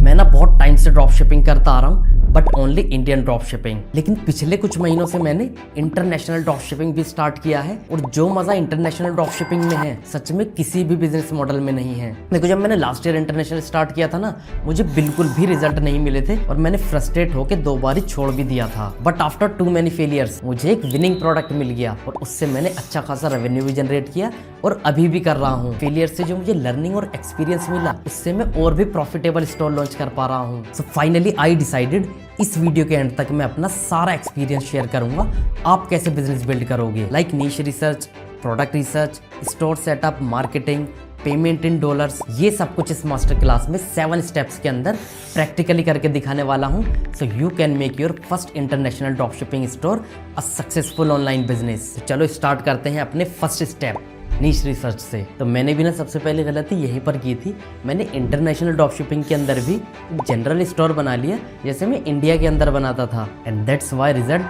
मैं ना बहुत टाइम से ड्रॉप शिपिंग करता आ रहा हूँ, but only Indian drop shipping. लेकिन पिछले कुछ महीनों से मैंने इंटरनेशनल ड्रॉप शिपिंग भी स्टार्ट किया है, और जो मजा इंटरनेशनल ड्रॉप शिपिंग में है सच में किसी भी बिजनेस मॉडल में नहीं है। देखो, जब मैंने लास्ट ईयर इंटरनेशनल स्टार्ट किया था ना, मुझे बिल्कुल भी रिजल्ट नहीं मिले थे और मैंने फ्रस्ट्रेट होकर 2 बार ही छोड़ भी दिया था। But after two many failures मुझे एक विनिंग प्रोडक्ट मिल गया और उससे मैंने अच्छा खासा रेवेन्यू भी जनरेट किया और अभी भी कर रहा हूँ। फेलियर से जो मुझे लर्निंग और एक्सपीरियंस मिला, उससे मैं और भी प्रॉफिटेबल स्टोर लॉन्च कर पा रहा हूँ। सो फाइनली आई डिसाइडेड, इस वीडियो के एंड तक मैं अपना सारा एक्सपीरियंस शेयर करूंगा, आप कैसे बिजनेस बिल्ड करोगे। Like niche research, product research, store setup, marketing, payment in dollars, ये सब कुछ इस मास्टर क्लास में 7 स्टेप्स के अंदर प्रैक्टिकली करके दिखाने वाला हूँ। So you can make your first international drop shipping store a successful online business. चलो स्टार्ट करते हैं अपने फर्स्ट स्टेप, नीश रिसर्च से। तो मैंने भी ना सबसे पहले गलती यहीं पर की थी। मैंने इंटरनेशनल ड्रॉप शिपिंग के अंदर भी जनरल स्टोर बना लिया जैसे मैं इंडिया के अंदर बनाता था, and that's why result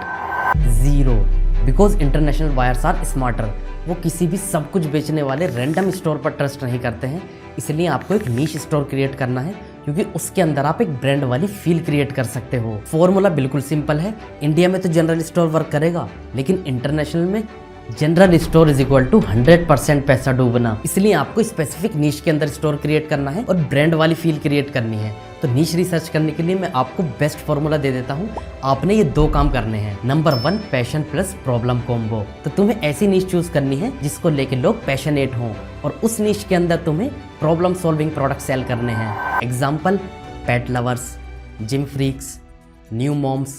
0। Because international buyers are smarter. वो किसी भी सब कुछ बेचने वाले रैंडम स्टोर पर ट्रस्ट नहीं करते हैं। इसलिए आपको एक नीश स्टोर क्रिएट करना है, क्योंकि उसके अंदर आप एक ब्रांड वाली फील क्रिएट कर सकते हो। फॉर्मूला बिल्कुल सिंपल है। इंडिया में तो जनरल स्टोर वर्क करेगा, लेकिन इंटरनेशनल में general store is equal to 100% पैसा डूबना। इसलिए आपको स्पेसिफिक नीश के अंदर स्टोर क्रिएट करना है और ब्रांड वाली फील क्रिएट करनी है। तो नीश रिसर्च करने के लिए मैं आपको बेस्ट फॉर्मूला दे देता हूँ। आपने ये 2 काम करने हैं। Number 1, passion plus problem combo. तो तुम्हें ऐसी नीश चूज करनी है जिसको लेके लोग पैशनेट हों, और उस नीश के अंदर तुम्हें प्रॉब्लम सॉल्विंग प्रोडक्ट सेल करने हैं। Example, pet lovers, gym freaks, new moms,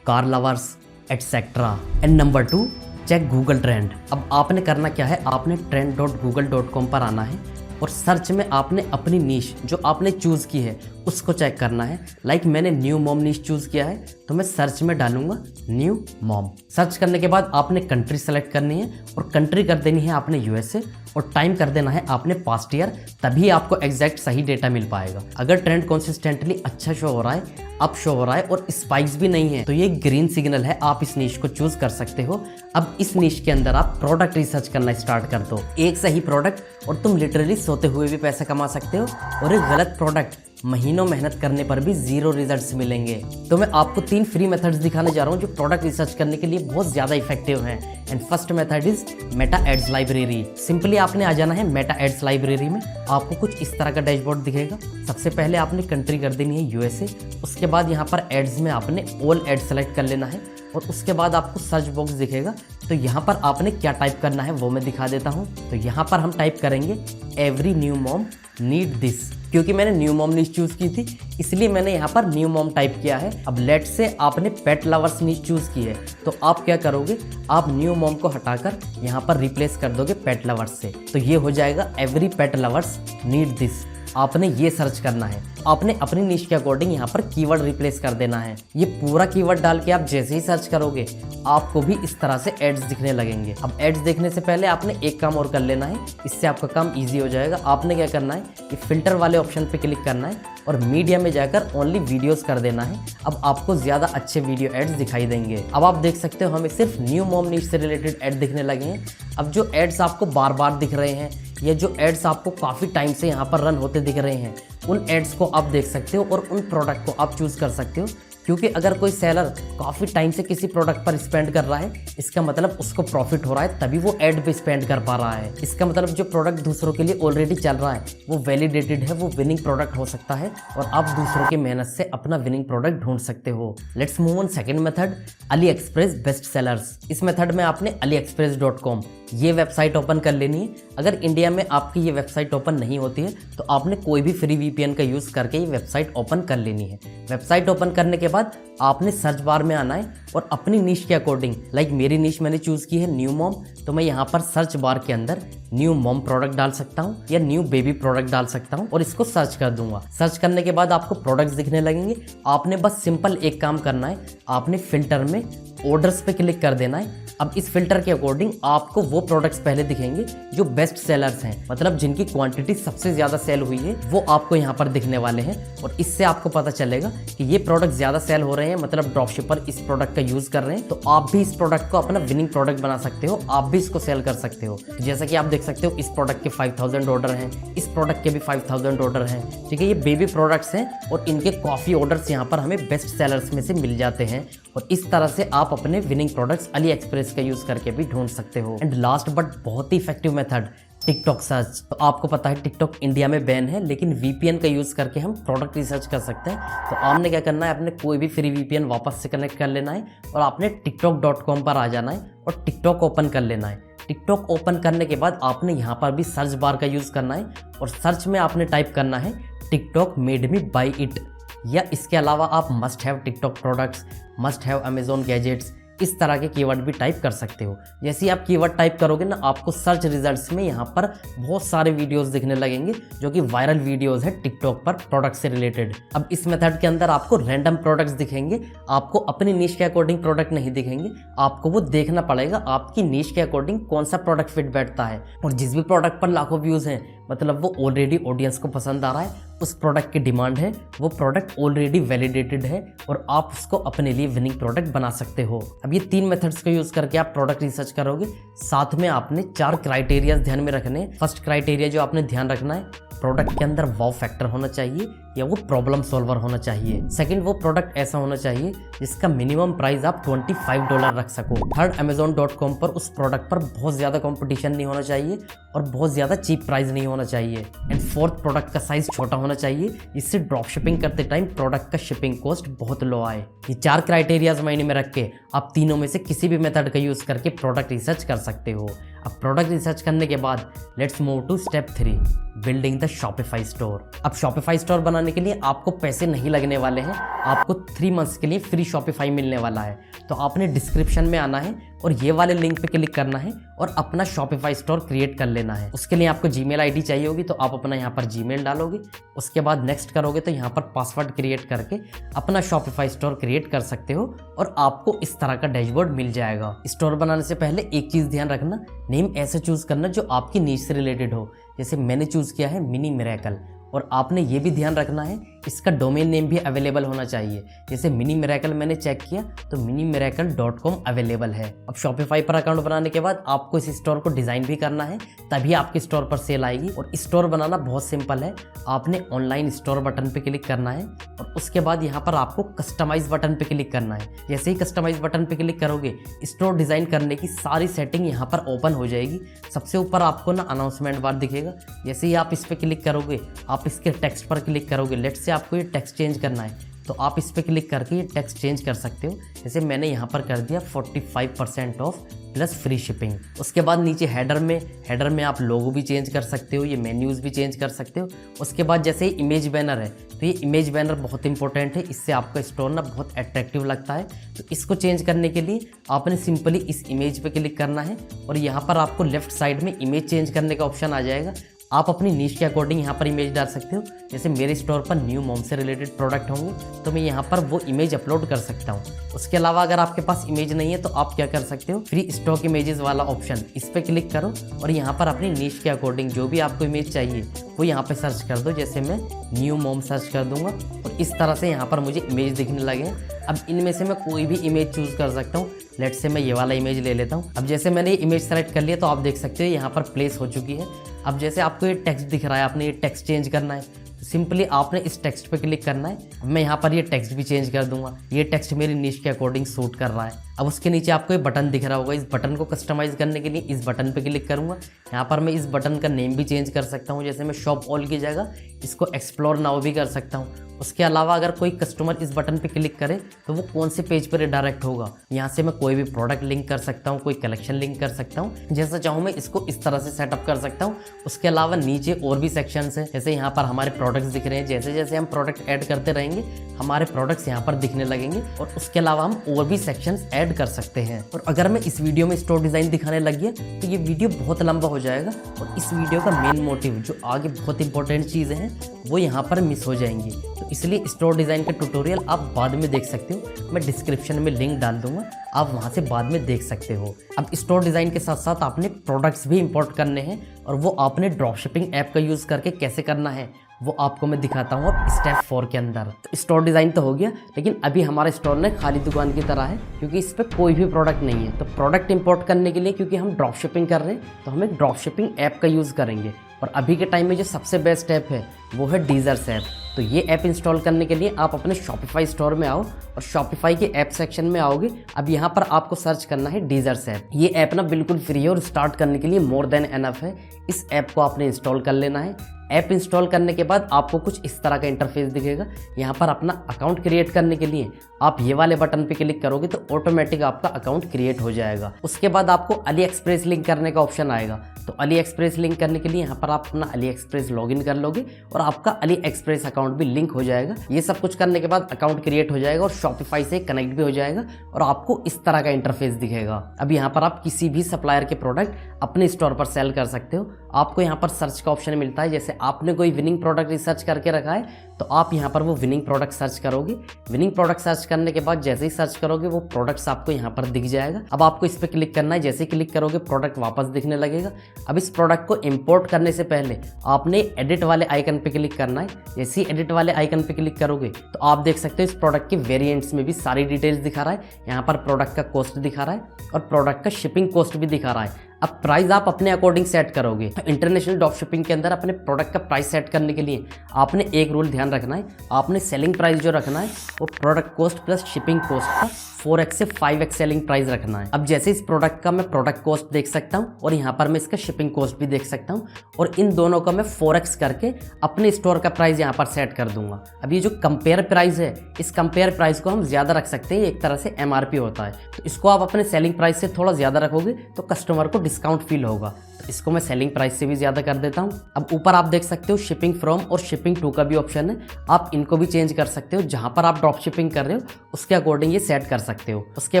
car lovers, etcetera. And number 2, check Google trend. अब आपने करना क्या है, आपने trend.google.com पर आना है और सर्च में आपने अपनी नीश जो आपने चूज़ की है उसको चेक करना है। लाइक मैंने न्यू मॉम नीश चूज़ किया है, तो मैं सर्च में डालूंगा न्यू मॉम। सर्च करने के बाद आपने कंट्री सेलेक्ट करनी है, और कंट्री कर देनी है आपने यूएसए, और टाइम कर देना है आपने पास्ट ईयर। तभी आपको एग्जैक्ट सही डेटा मिल पाएगा। अगर ट्रेंड कंसिस्टेंटली अच्छा शो हो रहा है, अप शो हो रहा है और स्पाइक्स भी नहीं है, तो ये ग्रीन सिग्नल है, आप इस नीश को चूज कर सकते हो। अब इस नीश के अंदर आप प्रोडक्ट रिसर्च करना स्टार्ट कर दो। एक सही प्रोडक्ट और तुम लिटरली सोते हुए भी पैसा कमा सकते हो, और एक गलत प्रोडक्ट महीनों मेहनत करने पर भी 0 रिजल्ट्स मिलेंगे। तो मैं आपको 3 फ्री मेथड्स दिखाने जा रहा हूँ जो प्रोडक्ट रिसर्च करने के लिए बहुत ज्यादा इफेक्टिव हैं। And first method is Meta ads library. Simply आपने आ जाना है मेटा एड्स लाइब्रेरी में। आपको कुछ इस तरह का डैशबोर्ड दिखेगा। सबसे पहले आपने कंट्री कर देनी है यूएसए। उसके बाद यहाँ पर एड्स में आपने ऑल एड सेलेक्ट कर लेना है, और उसके बाद आपको सर्च बॉक्स दिखेगा। तो यहाँ पर आपने क्या टाइप करना है वो मैं दिखा देता हूँ। तो यहाँ पर हम टाइप करेंगे every new mom need this. क्योंकि मैंने न्यू मॉम नीश चूज की थी, इसलिए मैंने यहाँ पर न्यू मॉम टाइप किया है। अब लेट से आपने पेट लवर्स नीश चूज की है, तो आप क्या करोगे, आप न्यू मॉम को हटाकर यहाँ पर रिप्लेस कर दोगे पेट लवर्स से। तो ये हो जाएगा every pet lovers need this. आपने ये सर्च करना है। आपने अपनी नीश के अकॉर्डिंग यहाँ पर कीवर्ड रिप्लेस कर देना है। ये पूरा कीवर्ड डाल के आप जैसे ही सर्च करोगे, आपको भी इस तरह से एड्स दिखने लगेंगे। अब एड्स देखने से पहले आपने एक काम और कर लेना है, इससे आपका काम इजी हो जाएगा। आपने क्या करना है, ये फिल्टर वाले ऑप्शन पे क्लिक करना है और मीडिया में जाकर ओनली वीडियोस कर देना है। अब आपको ज़्यादा अच्छे वीडियो एड्स दिखाई देंगे। अब आप देख सकते हो हमें सिर्फ न्यू मॉम नीश से रिलेटेड एड दिखने लगे हैं। अब जो एड्स आपको बार बार दिख रहे हैं, या जो एड्स आपको काफ़ी टाइम से यहाँ पर रन होते दिख रहे हैं, उन एड्स को आप देख सकते हो और उन प्रोडक्ट को आप चूज़ कर सकते हो। क्योंकि अगर कोई सेलर काफ़ी टाइम से किसी प्रोडक्ट पर स्पेंड कर रहा है, इसका मतलब उसको प्रॉफिट हो रहा है, तभी वो एड पे स्पेंड कर पा रहा है। इसका मतलब जो प्रोडक्ट दूसरों के लिए ऑलरेडी चल रहा है वो वैलिडेटेड है, वो विनिंग प्रोडक्ट हो सकता है, और आप दूसरों की मेहनत से अपना विनिंग प्रोडक्ट ढूंढ सकते हो। Let's move on second method, Ali express best sellers. इस मेथड में आपने aliexpress.com ये वेबसाइट ओपन कर लेनी है। अगर इंडिया में आपकी ये वेबसाइट ओपन नहीं होती है, तो आपने कोई भी फ्री VPN का यूज़ करके ये वेबसाइट ओपन कर लेनी है। वेबसाइट ओपन करने के बाद आपने सर्च बार में आना है और अपनी नीश के अकॉर्डिंग, लाइक मेरी नीश मैंने चूज़ की है न्यू मॉम, तो मैं यहाँ पर सर्च बार के अंदर न्यू मॉम प्रोडक्ट डाल सकता हूँ या न्यू बेबी प्रोडक्ट डाल सकता हूँ, और इसको सर्च कर दूंगा। सर्च करने के बाद आपको प्रोडक्ट्स दिखने लगेंगे। आपने बस सिंपल एक काम करना है, आपने फिल्टर में ऑर्डर्स पे क्लिक कर देना है। अब इस फिल्टर के अकॉर्डिंग आपको वो प्रोडक्ट्स पहले दिखेंगे जो बेस्ट सेलर्स हैं, मतलब जिनकी क्वांटिटी सबसे ज़्यादा सेल हुई है, वो आपको यहाँ पर दिखने वाले हैं। और इससे आपको पता चलेगा कि ये प्रोडक्ट ज़्यादा सेल हो रहे हैं, मतलब ड्रॉपशिपर इस प्रोडक्ट का यूज़ कर रहे हैं, तो आप भी इस प्रोडक्ट को अपना विनिंग प्रोडक्ट बना सकते हो, आप भी इसको सेल कर सकते हो। जैसा कि आप देख सकते हो इस प्रोडक्ट के 5000 ऑर्डर हैं, इस प्रोडक्ट के भी 5000 ऑर्डर हैं, ठीक है। ये बेबी प्रोडक्ट्स हैं और इनके काफ़ी ऑर्डर्स यहाँ पर हमें बेस्ट सेलर्स में से मिल जाते हैं। और इस तरह से आप अपने विनिंग प्रोडक्ट्स अली एक्सप्रेस का यूज़ करके भी ढूंढ सकते हो। एंड लास्ट बट बहुत ही इफेक्टिव मेथड, टिकटॉक सर्च। तो आपको पता है टिकटॉक इंडिया में बैन है, लेकिन वीपीएन का यूज़ करके हम प्रोडक्ट रिसर्च कर सकते हैं। तो आपने क्या करना है, अपने कोई भी फ्री वीपीएन वापस से कनेक्ट कर लेना है और आपने tiktok.com पर आ जाना है और टिकटॉक ओपन कर लेना है। टिकटॉक ओपन करने के बाद आपने यहाँ पर भी सर्च बार का यूज़ करना है और सर्च में आपने टाइप करना है TikTok made me by it, या इसके अलावा आप must have TikTok products, must have Amazon gadgets, इस तरह के कीवर्ड भी टाइप कर सकते हो। जैसे ही आप कीवर्ड टाइप करोगे ना, आपको सर्च रिजल्ट्स में यहाँ पर बहुत सारे वीडियोस दिखने लगेंगे जो कि वायरल वीडियोस है टिकटॉक पर प्रोडक्ट से रिलेटेड। अब इस मेथड के अंदर आपको रैंडम प्रोडक्ट्स दिखेंगे, आपको अपनी नीश के अकॉर्डिंग प्रोडक्ट नहीं दिखेंगे, आपको वो देखना पड़ेगा आपकी नीश के अकॉर्डिंग कौन सा प्रोडक्ट फिट बैठता है। और जिस भी प्रोडक्ट पर लाखों व्यूज़ हैं, मतलब वो ऑलरेडी ऑडियंस को पसंद आ रहा है, उस प्रोडक्ट की डिमांड है, वो प्रोडक्ट ऑलरेडी वैलिडेटेड है और आप उसको अपने लिए विनिंग प्रोडक्ट बना सकते हो। अब ये 3 मेथड्स को यूज़ करके आप प्रोडक्ट रिसर्च करोगे। साथ में आपने 4 क्राइटेरिया ध्यान में रखने हैं। फर्स्ट क्राइटेरिया जो आपने ध्यान रखना है, प्रोडक्ट के अंदर वाव फैक्टर होना चाहिए या वो प्रॉब्लम सॉल्वर होना चाहिए। सेकंड, वो प्रोडक्ट ऐसा होना चाहिए जिसका मिनिमम प्राइस आप $25 रख सको। थर्ड, Amazon.com पर उस प्रोडक्ट पर बहुत ज़्यादा कंपटीशन नहीं होना चाहिए और बहुत ज़्यादा चीप प्राइस नहीं होना चाहिए। एंड फोर्थ, प्रोडक्ट का साइज छोटा होना चाहिए जिससे ड्रॉप शिपिंग करते टाइम प्रोडक्ट का शिपिंग कॉस्ट बहुत लो आए। ये 4 क्राइटेरियाज मायने में रख के आप तीनों में से किसी भी मेथड का यूज़ करके प्रोडक्ट रिसर्च कर सकते हो। अब प्रोडक्ट रिसर्च करने के बाद let's move to step 3, building the Shopify store. अब शॉपिफाई स्टोर बनाने के लिए आपको पैसे नहीं लगने वाले हैं, आपको 3 मंथ्स के लिए फ्री शॉपिफाई मिलने वाला है। तो आपने डिस्क्रिप्शन में आना है और ये वाले लिंक पे क्लिक करना है और अपना शॉपिफाई स्टोर क्रिएट कर लेना है। उसके लिए आपको जीमेल आईडी चाहिए होगी, तो आप अपना यहाँ पर जीमेल डालोगे। उसके बाद नेक्स्ट करोगे तो यहाँ पर पासवर्ड क्रिएट करके अपना शॉपिफाई स्टोर क्रिएट कर सकते हो और आपको इस तरह का डैशबोर्ड मिल जाएगा। स्टोर बनाने से पहले एक चीज़ ध्यान रखना, नेम ऐसे चूज करना जो आपकी नीश से रिलेटेड हो। जैसे मैंने चूज़ किया है मिनी मिरेकल, और आपने ये भी ध्यान रखना है इसका डोमेन नेम भी अवेलेबल होना चाहिए। जैसे मिनी मिरेकल मैंने चेक किया तो minimiracle.com अवेलेबल है। अब शॉपिफाई पर अकाउंट बनाने के बाद आपको इस स्टोर को डिज़ाइन भी करना है, तभी आपके स्टोर पर सेल आएगी। और स्टोर बनाना बहुत सिंपल है, आपने ऑनलाइन स्टोर बटन पे क्लिक करना है और उसके बाद यहाँ पर आपको कस्टमाइज बटन पे क्लिक करना है। जैसे ही कस्टमाइज बटन पे क्लिक करोगे, स्टोर डिज़ाइन करने की सारी सेटिंग यहाँ पर ओपन हो जाएगी। सबसे ऊपर आपको ना अनाउंसमेंट बार दिखेगा, जैसे ही आप इस पर क्लिक करोगे, आप इसके टेक्स्ट पर क्लिक करोगे। लेट्स से आपको ये टेक्स्ट चेंज करना है तो आप इस पर क्लिक करके ये टेक्स्ट चेंज कर सकते हो। जैसे मैंने यहाँ पर कर दिया 45% ऑफ प्लस फ्री शिपिंग। उसके बाद नीचे हेडर में आप लोगो भी चेंज कर सकते हो, ये मेन्यूज़ भी चेंज कर सकते हो। उसके बाद जैसे इमेज बैनर है, तो ये इमेज बैनर बहुत इंपॉर्टेंट है, इससे आपका स्टोर ना बहुत अट्रैक्टिव लगता है। तो इसको चेंज करने के लिए आपने सिंपली इस इमेज पे क्लिक करना है और यहाँ पर आपको लेफ्ट साइड में इमेज चेंज करने का ऑप्शन आ जाएगा। आप अपनी नीश के अकॉर्डिंग यहाँ पर इमेज डाल सकते हो। जैसे मेरे स्टोर पर न्यू मॉम से रिलेटेड प्रोडक्ट होंगे तो मैं यहाँ पर वो इमेज अपलोड कर सकता हूँ। उसके अलावा अगर आपके पास इमेज नहीं है तो आप क्या कर सकते हो, फ्री स्टॉक इमेजेस वाला ऑप्शन, इस पर क्लिक करो और यहाँ पर अपनी नीश के अकॉर्डिंग जो भी आपको इमेज चाहिए वो यहाँ पे सर्च कर दो। जैसे मैं न्यू मॉम सर्च कर दूंगा और इस तरह से यहाँ पर मुझे इमेज दिखने लगे। अब इनमें से मैं कोई भी इमेज चूज कर सकता हूँ। लेट से मैं ये वाला इमेज ले लेता हूँ। अब जैसे मैंने ये इमेज सेलेक्ट कर लिया तो आप देख सकते हो यहाँ पर प्लेस हो चुकी है। अब जैसे आपको ये टेक्स्ट दिख रहा है, आपने ये टेक्स्ट चेंज करना है, सिंपली आपने इस टेक्स्ट पे क्लिक करना है। अब मैं यहाँ पर ये टेक्स्ट भी चेंज कर दूंगा, ये टेक्स्ट मेरी निश के अकॉर्डिंग सूट कर रहा है। अब उसके नीचे आपको ये बटन दिख रहा होगा, इस बटन को कस्टमाइज करने के लिए इस बटन पे क्लिक करूंगा। यहाँ पर मैं इस बटन का नेम भी चेंज कर सकता हूँ, जैसे मैं शॉप ऑल की जगह इसको एक्सप्लोर नाउ भी कर सकता हूँ। उसके अलावा अगर कोई कस्टमर इस बटन पे क्लिक करे तो वो कौन से पेज पर रिडायरेक्ट होगा, यहाँ से मैं कोई भी प्रोडक्ट लिंक कर सकता हूँ, कोई कलेक्शन लिंक कर सकता हूँ, जैसा चाहूँ मैं इसको इस तरह से सेटअप कर सकता हूँ। उसके अलावा नीचे और भी सेक्शंस हैं, जैसे यहाँ पर हमारे प्रोडक्ट्स दिख रहे हैं। जैसे जैसे हम प्रोडक्ट ऐड करते रहेंगे हमारे प्रोडक्ट्स यहाँ पर दिखने लगेंगे और उसके अलावा हम और भी सेक्शंस ऐड कर सकते हैं। और अगर मैं इस वीडियो में स्टोर डिज़ाइन दिखाने लग गया तो ये वीडियो बहुत लंबा हो जाएगा और इस वीडियो का मेन मोटिव जो आगे बहुत इंपॉर्टेंट चीज़ें हैं वो यहाँ पर मिस हो जाएंगी। तो तो इसलिए स्टोर डिज़ाइन के ट्यूटोरियल आप बाद में देख सकते हो, मैं डिस्क्रिप्शन में लिंक डाल दूंगा, आप वहाँ से बाद में देख सकते हो। अब स्टोर डिज़ाइन के साथ साथ आपने प्रोडक्ट्स भी इंपोर्ट करने हैं और वो आपने ड्रॉप शिपिंग ऐप का यूज़ करके कैसे करना है वो आपको मैं दिखाता हूँ अब स्टेप 4 के अंदर। तो स्टोर डिज़ाइन तो हो गया, लेकिन अभी हमारा स्टोर ना खाली दुकान की तरह है क्योंकि इस पर कोई भी प्रोडक्ट नहीं है। तो प्रोडक्ट इंपोर्ट करने के लिए क्योंकि हम ड्रॉप शिपिंग कर रहे हैं तो हम एक ड्रॉप शिपिंग ऐप का यूज़ करेंगे। और अभी के टाइम में जो सबसे बेस्ट ऐप है वो है डीजर्स ऐप। तो ये ऐप इंस्टॉल करने के लिए आप अपने शॉपिफाई स्टोर में आओ और शॉपिफाई के ऐप सेक्शन में आओगे। अब यहाँ पर आपको सर्च करना है डीजर्स ऐप। ये ऐप ना बिल्कुल फ्री है और स्टार्ट करने के लिए मोर देन एनफ है। इस ऐप को आपने इंस्टॉल कर लेना है। ऐप इंस्टॉल करने के बाद आपको कुछ इस तरह का इंटरफेस दिखेगा। यहाँ पर अपना अकाउंट क्रिएट करने के लिए आप ये वाले बटन पे क्लिक करोगे तो ऑटोमेटिक आपका अकाउंट क्रिएट हो जाएगा। उसके बाद आपको अली एक्सप्रेस लिंक करने का ऑप्शन आएगा। तो अली एक्सप्रेस लिंक करने के लिए यहाँ पर आप अपना अली एक्सप्रेस लॉगिन कर लोगे और आपका अली एक्सप्रेस अकाउंट भी लिंक हो जाएगा। ये सब कुछ करने के बाद अकाउंट क्रिएट हो जाएगा और शॉपिफाई से कनेक्ट भी हो जाएगा और आपको इस तरह का इंटरफेस दिखेगा। अब यहाँ पर आप किसी भी सप्लायर के प्रोडक्ट अपने स्टोर पर सेल कर सकते हो। आपको यहाँ पर सर्च का ऑप्शन मिलता है। जैसे आपने कोई विनिंग प्रोडक्ट रिसर्च करके रखा है तो आप यहाँ पर वो विनिंग प्रोडक्ट सर्च करोगे। विनिंग प्रोडक्ट सर्च करने के बाद जैसे ही सर्च करोगे वो प्रोडक्ट्स आपको यहाँ पर दिख जाएगा। अब आपको इस पर क्लिक करना है। जैसे ही क्लिक करोगे प्रोडक्ट वापस दिखने लगेगा। अब इस प्रोडक्ट को इंपोर्ट करने से पहले आपने एडिट वाले आइकन पे क्लिक करना है। जैसे ही एडिट वाले आइकन पे क्लिक करोगे तो आप देख सकते हो इस प्रोडक्ट के वेरिएंट्स में भी सारी डिटेल्स दिखा रहा है। यहाँ पर प्रोडक्ट का कॉस्ट दिखा रहा है और प्रोडक्ट का शिपिंग कॉस्ट भी दिखा रहा है। अब प्राइस आप अपने अकॉर्डिंग सेट करोगे। तो इंटरनेशनल ड्रॉप शिपिंग के अंदर अपने प्रोडक्ट का प्राइस सेट करने के लिए आपने एक रूल ध्यान रखना है। आपने सेलिंग प्राइस जो रखना है वो product cost plus shipping cost का 4x से 5x सेलिंग प्राइस रखना है। अब जैसे इस प्रोडक्ट का मैं प्रोडक्ट कॉस्ट देख सकता हूँ और यहाँ पर मैं इसका शिपिंग कॉस्ट भी देख सकता हूँ और इन दोनों का मैं 4x करके अपने स्टोर का प्राइस यहाँ पर सेट कर दूंगा। अब ये जो कंपेयर प्राइस है इस कंपेयर प्राइस को हम ज़्यादा रख सकते हैं। एक तरह से MRP होता है। तो इसको आप अपने सेलिंग प्राइस से थोड़ा ज़्यादा रखोगे तो कस्टमर को डिस्काउंट फील होगा। तो इसको मैं सेलिंग प्राइस से भी ज़्यादा कर देता हूँ। अब ऊपर आप देख सकते हो शिपिंग फ्रॉम और शिपिंग टू का भी ऑप्शन है। आप इनको भी चेंज कर सकते हो। जहाँ पर आप ड्रॉप शिपिंग कर रहे हो उसके अकॉर्डिंग ये सेट कर सकते हो। उसके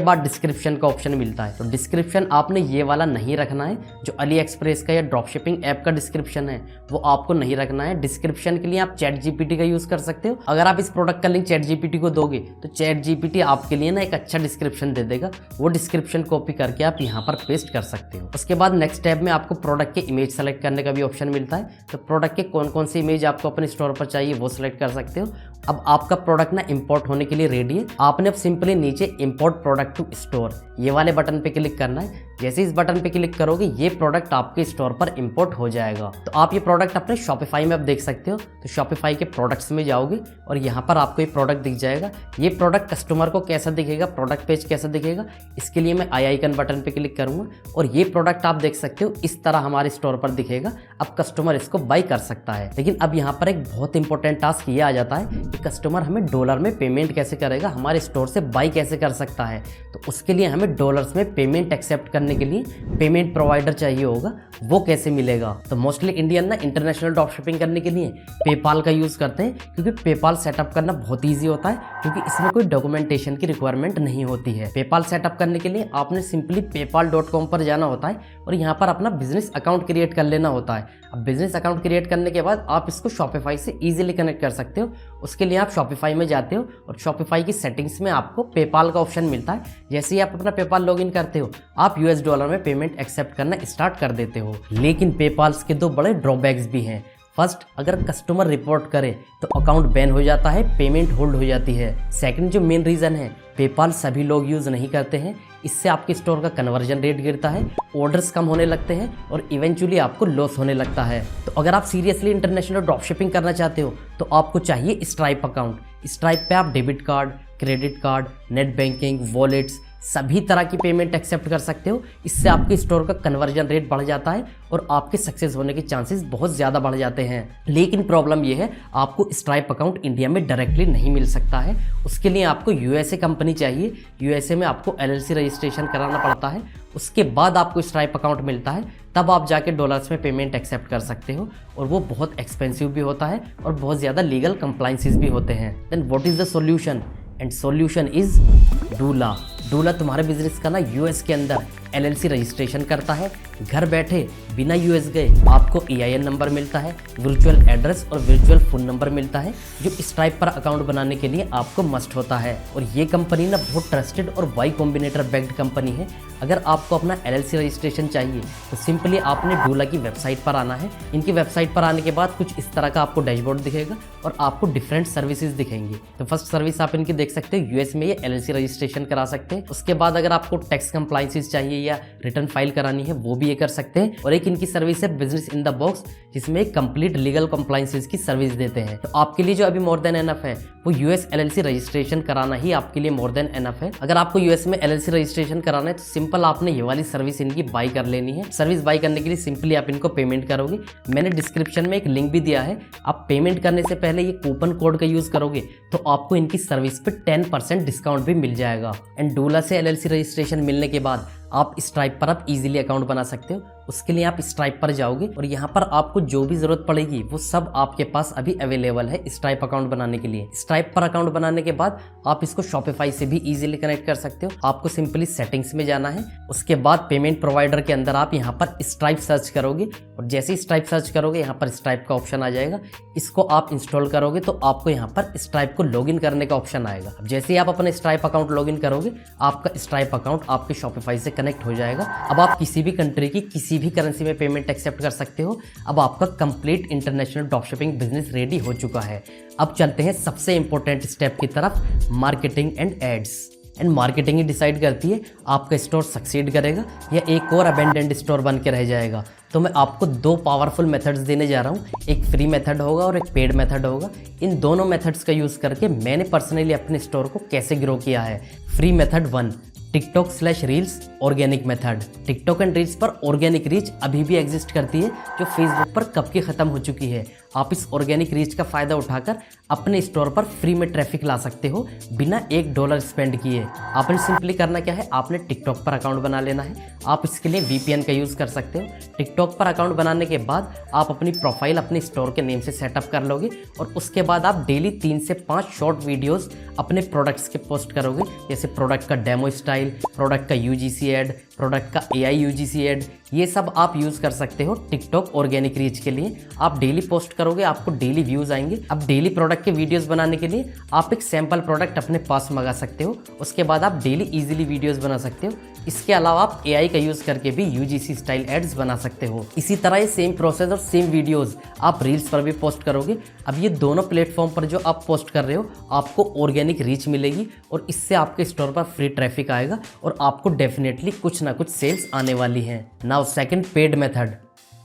बाद डिस्क्रिप्शन का ऑप्शन मिलता है। तो डिस्क्रिप्शन आपने ये वाला नहीं रखना है जो अली एक्सप्रेस का या ड्रॉप शिपिंग ऐप का डिस्क्रिप्शन है वो आपको नहीं रखना है। डिस्क्रिप्शन के लिए आप चैट जीपीटी का यूज़ कर सकते हो। अगर आप इस प्रोडक्ट का लिंक चैट जीपीटी को दोगे तो चैट जीपीटी आपके लिए ना एक अच्छा डिस्क्रिप्शन दे देगा। वो डिस्क्रिप्शन कॉपी करके आप यहाँ पर पेस्ट कर सकते हो। उसके बाद नेक्स्ट टैब में आपको प्रोडक्ट के इमेज सेलेक्ट करने का भी ऑप्शन मिलता है। तो प्रोडक्ट के कौन कौन सी इमेज आपको अपने स्टोर पर चाहिए वो सिलेक्ट कर सकते हो। अब आपका प्रोडक्ट ना इंपोर्ट होने के लिए रेडी है। आपने अब सिंपली नीचे इंपोर्ट प्रोडक्ट टू स्टोर ये वाले बटन पे क्लिक करना है। जैसे इस बटन पे क्लिक करोगे ये प्रोडक्ट आपके स्टोर पर इंपोर्ट हो जाएगा। तो आप ये प्रोडक्ट अपने शॉपिफाई में अब देख सकते हो। तो शॉपिफाई के प्रोडक्ट्स में जाओगे और यहाँ पर आपको ये प्रोडक्ट दिख जाएगा। ये प्रोडक्ट कस्टमर को कैसा दिखेगा, प्रोडक्ट पेज कैसा दिखेगा, इसके लिए मैं आई आइकन बटन पे क्लिक करूँगा और ये प्रोडक्ट आप देख सकते हो इस तरह हमारे स्टोर पर दिखेगा। अब कस्टमर इसको बाई कर सकता है। लेकिन अब यहाँ पर एक बहुत इंपॉर्टेंट टास्क ये आ जाता है कि कस्टमर हमें डॉलर में पेमेंट कैसे करेगा, हमारे स्टोर से बाई कैसे कर सकता है। तो उसके लिए हमें डॉलर्स में पेमेंट एक्सेप्ट करने के लिए पेमेंट प्रोवाइडर चाहिए होगा। वो कैसे मिलेगा? तो मोस्टली इंडियन ना इंटरनेशनल ड्रॉप शिपिंग करने के लिए पेपाल का यूज़ करते हैं क्योंकि पेपाल सेटअप करना बहुत ईजी होता है क्योंकि इसमें कोई डॉक्यूमेंटेशन की रिक्वायरमेंट नहीं होती है। पेपाल सेटअप करने के लिए आपने सिंपली paypal.com पर जाना होता है और यहाँ पर अपना बिजनेस अकाउंट क्रिएट कर लेना होता है। अब बिजनेस अकाउंट क्रिएट करने के बाद आप इसको शॉपिफाई से ईजिली कनेक्ट कर सकते हो। उसके लिए आप शॉपिफाई में जाते हो और शॉपिफाई की सेटिंग्स में आपको पेपाल का ऑप्शन मिलता है। जैसे ही आप अपना पेपाल लॉगिन करते हो आप US डॉलर में पेमेंट एक्सेप्ट करना स्टार्ट कर देते हो। लेकिन पेपाल्स के दो बड़े ड्रॉबैक्स भी हैं। फर्स्ट, अगर कस्टमर रिपोर्ट करे तो अकाउंट बैन हो जाता है, पेमेंट होल्ड हो जाती है। सेकंड जो मेन रीज़न है, पेपाल सभी लोग यूज़ नहीं करते हैं। इससे आपके स्टोर का कन्वर्जन रेट गिरता है, ऑर्डर्स कम होने लगते हैं और इवेंचुअली आपको लॉस होने लगता है। तो अगर आप सीरियसली इंटरनेशनल ड्रॉप शिपिंग करना चाहते हो तो आपको चाहिए स्ट्राइप अकाउंट। स्ट्राइप पे आप debit card, credit card, net banking, wallets सभी तरह की पेमेंट एक्सेप्ट कर सकते हो। इससे आपके स्टोर का कन्वर्जन रेट बढ़ जाता है और आपके सक्सेस होने के चांसेस बहुत ज़्यादा बढ़ जाते हैं। लेकिन प्रॉब्लम यह है आपको स्ट्राइप अकाउंट इंडिया में डायरेक्टली नहीं मिल सकता है। उसके लिए आपको USA कंपनी चाहिए। USA में आपको LLC रजिस्ट्रेशन कराना पड़ता है। उसके बाद आपको स्ट्राइप अकाउंट मिलता है, तब आप जाके डॉलर्स में पेमेंट एक्सेप्ट कर सकते हो और वो बहुत एक्सपेंसिव भी होता है और बहुत ज़्यादा लीगल कंप्लाइंसेस भी होते हैं। Then what is the solution? And solution is Doola. Doola तुम्हारे बिजनेस का ना US के अंदर LLC रजिस्ट्रेशन करता है। घर बैठे बिना यूएस गए आपको EIN नंबर मिलता है, वर्चुअल एड्रेस और वर्चुअल फ़ोन नंबर मिलता है, जो स्ट्राइप पर अकाउंट बनाने के लिए आपको मस्ट होता है। और ये कंपनी ना बहुत ट्रस्टेड और वाई कॉम्बिनेटर बैक्ड कंपनी है। अगर आपको अपना LLC रजिस्ट्रेशन चाहिए तो सिंपली आपने डूला की वेबसाइट पर आना है। इनकी वेबसाइट पर आने के बाद कुछ इस तरह का आपको डैशबोर्ड दिखेगा और आपको डिफरेंट सर्विसेज दिखेंगे। तो फर्स्ट सर्विस आप इनकी देख सकते हो, यूएस में ये LLC रजिस्ट्रेशन करा सकते हैं। उसके बाद अगर आपको टैक्स कंप्लाइंसेस चाहिए या रिटर्न फाइल करानी है वो भी ये कर सकते हैं। और एक इनकी सर्विस है बिजनेस इन द बॉक्स, जिसमें एक कंप्लीट लीगल कंप्लाइंसेस की सर्विस देते हैं। तो आपके लिए जो अभी मोर देन एनफ है वो यूएस LLC रजिस्ट्रेशन कराना ही आपके लिए मोर देन एनफ है। अगर आपको यूएस में LLC रजिस्ट्रेशन कराना है तो सिंपल आपने ये वाली सर्विस इनकी बाई कर लेनी है। सर्विस बाई करने के लिए सिंपली आप इनको पेमेंट करोगे। मैंने डिस्क्रिप्शन में एक लिंक भी दिया है, आप पेमेंट करने से पहले ये कूपन कोड का यूज करोगे तो आपको इनकी सर्विस पे 10% डिस्काउंट भी मिल जाएगा। एंड डूला से LLC रजिस्ट्रेशन मिलने के बाद आप स्ट्राइप पर आप इजीली अकाउंट बना सकते हो। उसके लिए आप स्ट्राइप पर जाओगे और यहाँ पर आपको जो भी जरूरत पड़ेगी वो सब आपके पास अभी अवेलेबल है स्ट्राइप अकाउंट बनाने के लिए। स्ट्राइप पर अकाउंट बनाने के बाद आप इसको शॉपिफाई से भी इजीली कनेक्ट कर सकते हो। आपको सिंपली सेटिंग्स में जाना है, उसके बाद पेमेंट प्रोवाइडर के अंदर आप यहाँ पर स्ट्राइप सर्च करोगे और जैसे ही स्ट्राइप सर्च करोगे यहाँ पर स्ट्राइप का ऑप्शन आ जाएगा। इसको आप इंस्टॉल करोगे तो आपको यहाँ पर स्ट्राइप को लॉगिन करने का ऑप्शन आएगा। अब जैसे ही आप अपने स्ट्राइप अकाउंट लॉगिन करोगे आपका स्ट्राइप अकाउंट आपके शॉपिफाई से कनेक्ट हो जाएगा। अब आप किसी भी कंट्री की किसी भी करेंसी में पेमेंट एक्सेप्ट कर सकते हो। अब आपका complete international dropshipping business ready हो चुका है। अब चलते हैं सबसे इंपॉर्टेंट स्टेप की तरफ, marketing and ads. And marketing ही डिसाइड करती है आपका स्टोर सक्सीड करेगा या एक और अबेंडेंड स्टोर बन के रह जाएगा। तो मैं आपको दो पावरफुल मेथड्स देने जा रहा हूँ, एक फ्री मेथड होगा और एक पेड मेथड होगा। इन दोनों मेथड्स का यूज़ करके मैंने पर्सनली अपने स्टोर को कैसे ग्रो किया है। Free method 1, TikTok reels organic method. TikTok and reels पर ऑर्गेनिक रीच अभी भी एग्जिस्ट करती है, जो फेसबुक पर कब की ख़त्म हो चुकी है। आप इस ऑर्गेनिक रीच का फ़ायदा उठाकर अपने स्टोर पर फ्री में ट्रैफिक ला सकते हो बिना $1 स्पेंड किए। आपने सिंपली करना क्या है, आपने टिकटॉक पर अकाउंट बना लेना है। आप इसके लिए VPN का यूज़ कर सकते हो। टिकटॉक पर अकाउंट बनाने के बाद आप अपनी प्रोफाइल अपने स्टोर के नेम से सेटअप कर लोगे और उसके बाद आप डेली 3 से 5 शॉर्ट वीडियोस अपने प्रोडक्ट्स के पोस्ट करोगे, जैसे प्रोडक्ट का डेमो स्टाइल, प्रोडक्ट का UGC ऐड, प्रोडक्ट का AI UGC ऐड। ये सब आप यूज़ कर सकते हो टिकटॉक ऑर्गेनिक रीच के लिए। आप डेली पोस्ट करोगे, आपको डेली व्यूज़ आएंगे। अब डेली प्रोडक्ट के वीडियोस बनाने के लिए आप एक सैम्पल प्रोडक्ट अपने पास मंगा सकते हो, उसके बाद आप डेली इजीली वीडियोस बना सकते हो। इसके अलावा आप AI का यूज़ करके भी UGC स्टाइल एड्स बना सकते हो। इसी तरह ये सेम प्रोसेस और सेम वीडियोस आप रील्स पर भी पोस्ट करोगे। अब ये दोनों प्लेटफॉर्म पर जो आप पोस्ट कर रहे हो आपको ऑर्गेनिक रीच मिलेगी और इससे आपके स्टोर पर फ्री ट्रैफिक आएगा और आपको डेफिनेटली कुछ ना कुछ सेल्स आने वाली हैं। Now second, paid method,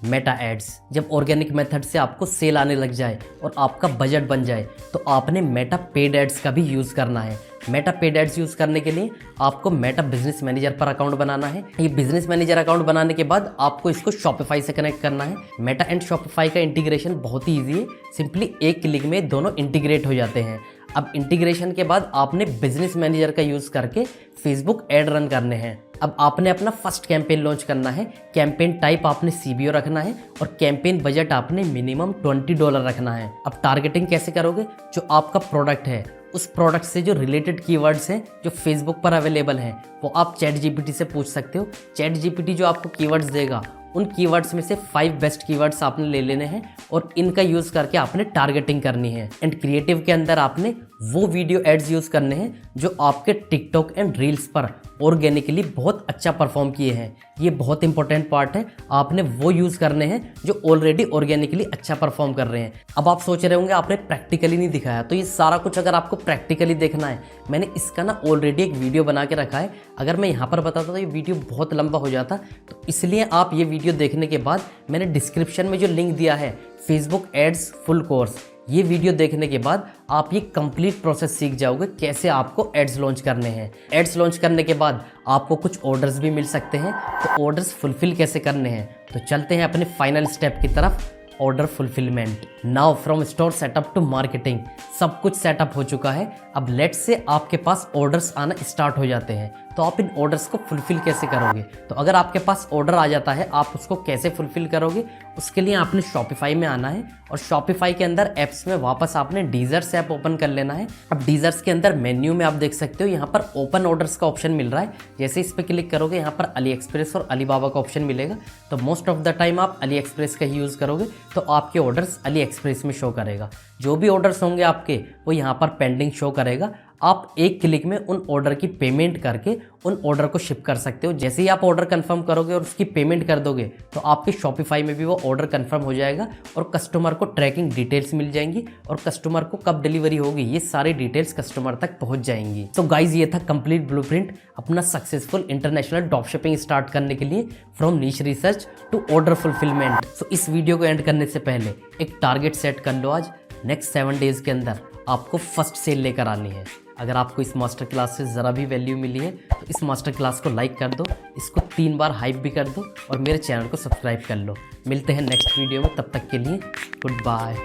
Meta ads. जब ऑर्गेनिक मेथड से आपको सेल आने लग जाए और आपका बजट बन जाए तो आपने मेटा पेड एड्स का भी यूज़ करना है। मेटा पेड एड्स यूज़ करने के लिए आपको मेटा बिजनेस मैनेजर पर अकाउंट बनाना है। ये बिजनेस मैनेजर अकाउंट बनाने के बाद आपको इसको शॉपिफाई से कनेक्ट करना है। मेटा एंड शॉपिफाई का इंटीग्रेशन बहुत ही ईजी है, सिंपली एक क्लिक में दोनों इंटीग्रेट हो जाते हैं। अब इंटीग्रेशन के बाद आपने बिजनेस मैनेजर का यूज़ करके फेसबुक ऐड रन करने हैं। अब आपने अपना फर्स्ट कैंपेन लॉन्च करना है। कैंपेन टाइप आपने CBO रखना है और कैंपेन बजट आपने मिनिमम $20 रखना है। अब टारगेटिंग कैसे करोगे, जो आपका प्रोडक्ट है उस प्रोडक्ट से जो रिलेटेड कीवर्ड्स हैं जो फेसबुक पर अवेलेबल हैं वो आप ChatGPT से पूछ सकते हो। ChatGPT जो आपको कीवर्ड्स देगा उन कीवर्ड्स में से 5 बेस्ट कीवर्ड्स आपने ले लेने हैं और इनका यूज़ करके आपने टारगेटिंग करनी है। एंड क्रिएटिव के अंदर आपने वो वीडियो एड्स यूज़ करने हैं जो आपके टिकटॉक एंड रील्स पर ऑर्गेनिकली बहुत अच्छा परफॉर्म किए हैं। ये बहुत इंपॉर्टेंट पार्ट है, आपने वो यूज़ करने हैं जो ऑलरेडी ऑर्गेनिकली अच्छा परफॉर्म कर रहे हैं। अब आप सोच रहे होंगे आपने प्रैक्टिकली नहीं दिखाया, तो ये सारा कुछ अगर आपको प्रैक्टिकली देखना है मैंने इसका ना ऑलरेडी एक वीडियो बना के रखा है। अगर मैं यहाँ पर बताता तो ये वीडियो बहुत लंबा हो जाता, तो इसलिए आप ये वीडियो देखने के बाद मैंने डिस्क्रिप्शन में जो लिंक दिया है फेसबुक एड्स फुल कोर्स, ये वीडियो देखने के बाद आप ये कंप्लीट प्रोसेस सीख जाओगे कैसे आपको एड्स लॉन्च करने हैं। एड्स लॉन्च करने के बाद आपको कुछ ऑर्डर्स भी मिल सकते हैं, तो ऑर्डर्स फुलफिल कैसे करने हैं। तो चलते हैं अपने फाइनल स्टेप की तरफ, order fulfilment. Now from store setup to marketing सब कुछ सेटअप हो चुका है। अब लेट्स से आपके पास ऑर्डर्स आना स्टार्ट हो जाते हैं। तो आप इन ऑर्डर्स को फुलफिल कैसे करोगे। तो अगर आपके पास ऑर्डर आ जाता है, आप उसको कैसे फुलफिल करोगे, उसके लिए आपने शॉपिफाई में आना है और शॉपिफाई के अंदर ऐप्स में वापस आपने डीजर्स ऐप ओपन कर लेना है। अब डीजर्स के अंदर मेन्यू में आप देख सकते हो यहाँ पर ओपन ऑर्डर्स का ऑप्शन मिल रहा है। जैसे इस पर क्लिक करोगे यहाँ पर अली एक्सप्रेस और अलीबाबा का ऑप्शन मिलेगा। तो मोस्ट ऑफ द टाइम आप अली एक्सप्रेस का ही यूज़ करोगे तो आपके ऑर्डर्स अली एक्सप्रेस में शो करेगा। जो भी ऑर्डर्स होंगे आपके वो यहाँ पर पेंडिंग शो करेगा। आप एक क्लिक में उन ऑर्डर की पेमेंट करके उन ऑर्डर को शिप कर सकते हो। जैसे ही आप ऑर्डर कंफर्म करोगे और उसकी पेमेंट कर दोगे तो आपके शॉपिफाई में भी वो ऑर्डर कंफर्म हो जाएगा और कस्टमर को ट्रैकिंग डिटेल्स मिल जाएंगी और कस्टमर को कब डिलीवरी होगी ये सारी डिटेल्स कस्टमर तक पहुंच जाएंगी। तो गाइज ये था कंप्लीट ब्लूप्रिंट अपना successful international drop shipping start करने के लिए from niche research to order fulfilment. So इस वीडियो को एंड करने से पहले एक टारगेट सेट कर लो। आज नेक्स्ट 7 डेज के अंदर आपको फर्स्ट सेल लेकर आनी है। अगर आपको इस मास्टर क्लास से ज़रा भी वैल्यू मिली है तो इस मास्टर क्लास को लाइक कर दो, इसको 3 बार हाइप भी कर दो और मेरे चैनल को सब्सक्राइब कर लो। मिलते हैं नेक्स्ट वीडियो में, तब तक के लिए गुड बाय।